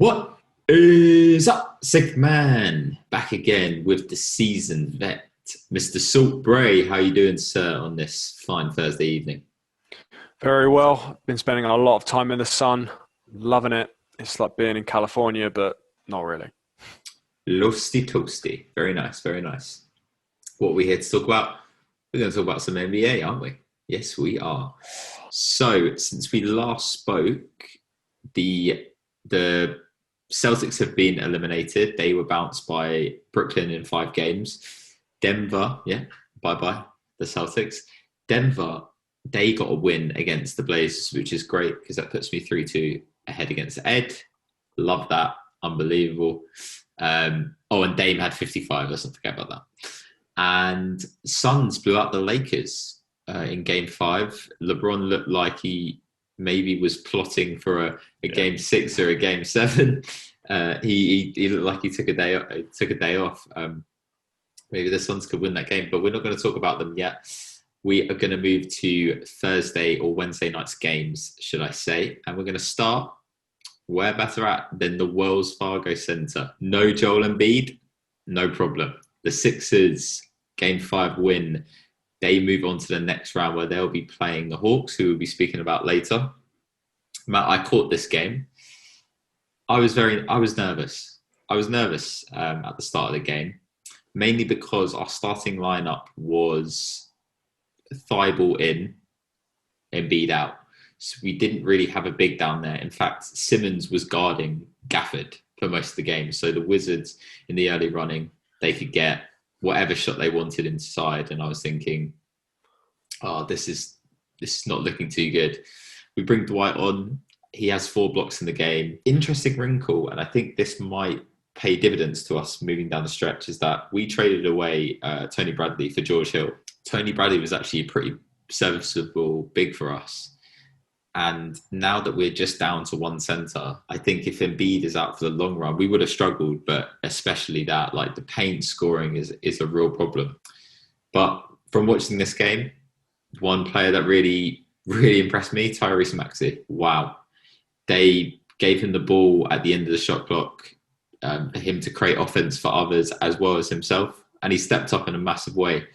What is up, Sick Man? Back again with the seasoned vet, Mr. Salt Bray. How you doing, sir, on this fine Thursday evening? Very well. Been spending a lot of time in the sun, loving it. It's like being in California, but not really. Losty toasty. Very nice, very nice. What are we here to talk about? We're going to talk about some NBA, aren't we? Yes, we are. So, since we last spoke, the the Celtics have been eliminated. They were bounced by Brooklyn in 5 games. Denver, yeah, bye bye, the Celtics. Denver, they got a win against the Blazers, which is great because that puts me 3-2 ahead against Ed. Love that. Unbelievable. And Dame had 55. Let's not forget about that. And Suns blew out the Lakers in game 5. LeBron looked like he maybe was plotting for a game 6 or a game 7. He looked like he took a day off. Maybe the Suns could win that game, but we're not going to talk about them yet. We are going to move to Thursday or Wednesday night's games, should I say. And we're going to start where better at than the Wells Fargo Center. No Joel Embiid, no problem. The Sixers, game 5 win. They move on to the next round where they'll be playing the Hawks, who we'll be speaking about later. Matt, I caught this game. I was nervous. I was nervous at the start of the game, mainly because our starting lineup was Thibault in, Embiid out. So we didn't really have a big down there. In fact, Simmons was guarding Gafford for most of the game. So the Wizards in the early running, they could get whatever shot they wanted inside. And I was thinking, oh, this is not looking too good. We bring Dwight on. He has 4 blocks in the game. Interesting wrinkle, and I think this might pay dividends to us moving down the stretch, is that we traded away Tony Bradley for George Hill. Tony Bradley was actually a pretty serviceable big for us. And now that we're just down to one centre, I think if Embiid is out for the long run, we would have struggled, but especially that, like the paint scoring is a real problem. But from watching this game, one player that really, really impressed me, Tyrese Maxey. Wow. They gave him the ball at the end of the shot clock for him to create offense for others as well as himself. And he stepped up in a massive way,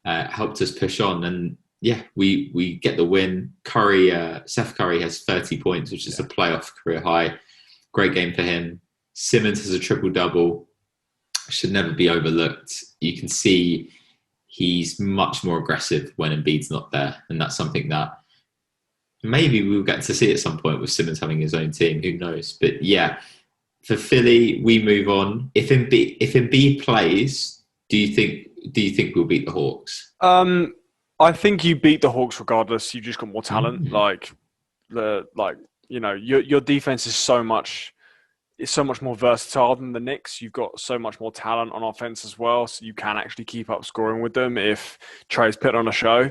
helped us push on. And yeah, we get the win. Seth Curry has 30 points, which is a playoff career high. Great game for him. Simmons has a triple-double. Should never be overlooked. You can see he's much more aggressive when Embiid's not there. And that's something that maybe we'll get to see at some point with Simmons having his own team. Who knows? But yeah, for Philly, we move on. If Embiid plays, do you think we'll beat the Hawks? I think you beat the Hawks regardless. You just got more talent. Your defense is so much more versatile than the Knicks. You've got so much more talent on offense as well, so you can actually keep up scoring with them if Trey's put on a show.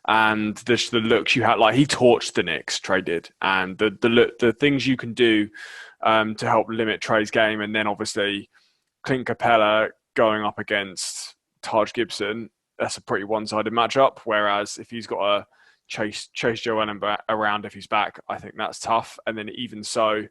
And the looks you had, like he torched the Knicks, Trey did, and the things you can do to help limit Trey's game, and then obviously Clint Capella going up against Taj Gibson. That's a pretty one-sided matchup. Whereas if he's got to chase Joel around if he's back, I think that's tough. And then even so,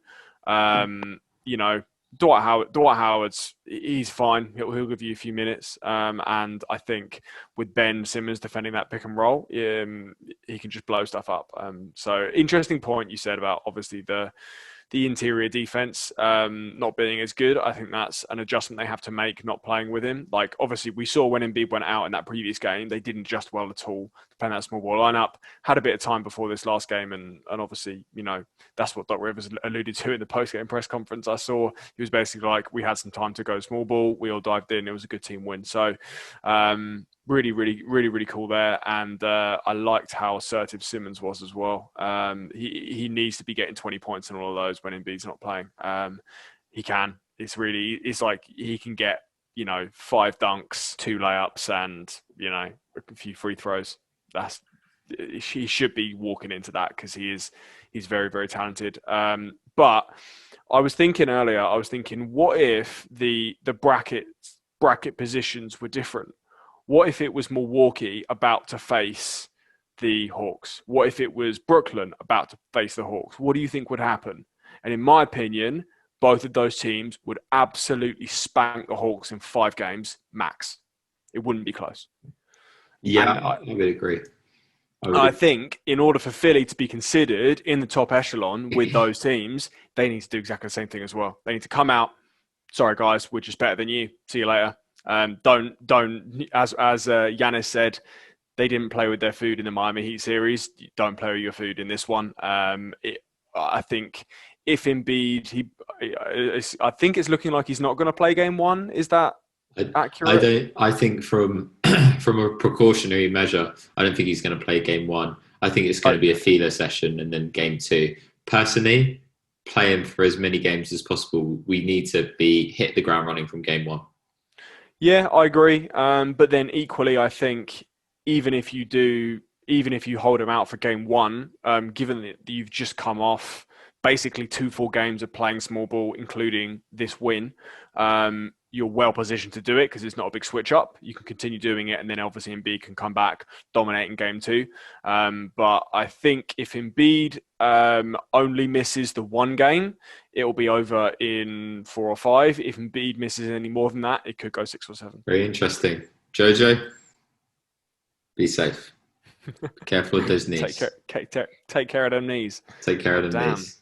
Dwight Howard's he's fine. He'll give you a few minutes. And I think with Ben Simmons defending that pick and roll, he can just blow stuff up. So interesting point you said about obviously the interior defense not being as good. I think that's an adjustment they have to make, not playing with him. Like, obviously, we saw when Embiid went out in that previous game, they didn't adjust well at all to play that small ball lineup. Had a bit of time before this last game, and obviously, that's what Doc Rivers alluded to in the post-game press conference I saw. He was basically like, we had some time to go small ball. We all dived in. It was a good team win. So, really, really, really, really cool there. And I liked how assertive Simmons was as well. He needs to be getting 20 points in all of those when Embiid's not playing. He can. It's like he can get, 5 dunks, 2 layups, and, a few free throws. He should be walking into that because he's very, very talented. But I was thinking earlier, what if the bracket positions were different? What if it was Milwaukee about to face the Hawks? What if it was Brooklyn about to face the Hawks? What do you think would happen? And in my opinion, both of those teams would absolutely spank the Hawks in 5 games max. It wouldn't be close. Yeah, I would agree. I think in order for Philly to be considered in the top echelon with those teams, they need to do exactly the same thing as well. They need to come out. Sorry, guys, we're just better than you. See you later. Don't. As Giannis said, they didn't play with their food in the Miami Heat series. Don't play with your food in this one. I think if Embiid, I think it's looking like he's not going to play game 1. Is that accurate? I think from from a precautionary measure, I don't think he's going to play game 1. I think it's going to be a feeler session and then game 2. Personally, play him for as many games as possible. We need to hit the ground running from game 1. Yeah, I agree. But then equally, I think even if you hold him out for game 1, given that you've just come off basically 2 full games of playing small ball, including this win, you're well positioned to do it because it's not a big switch up. You can continue doing it, and then obviously Embiid can come back, dominate in game 2. But I think if Embiid only misses the 1 game, it will be over in 4 or 5. If Embiid misses any more than that, it could go 6 or 7. Very interesting. Jojo, be safe. Careful with those knees. Take care of them knees. Take care of them knees.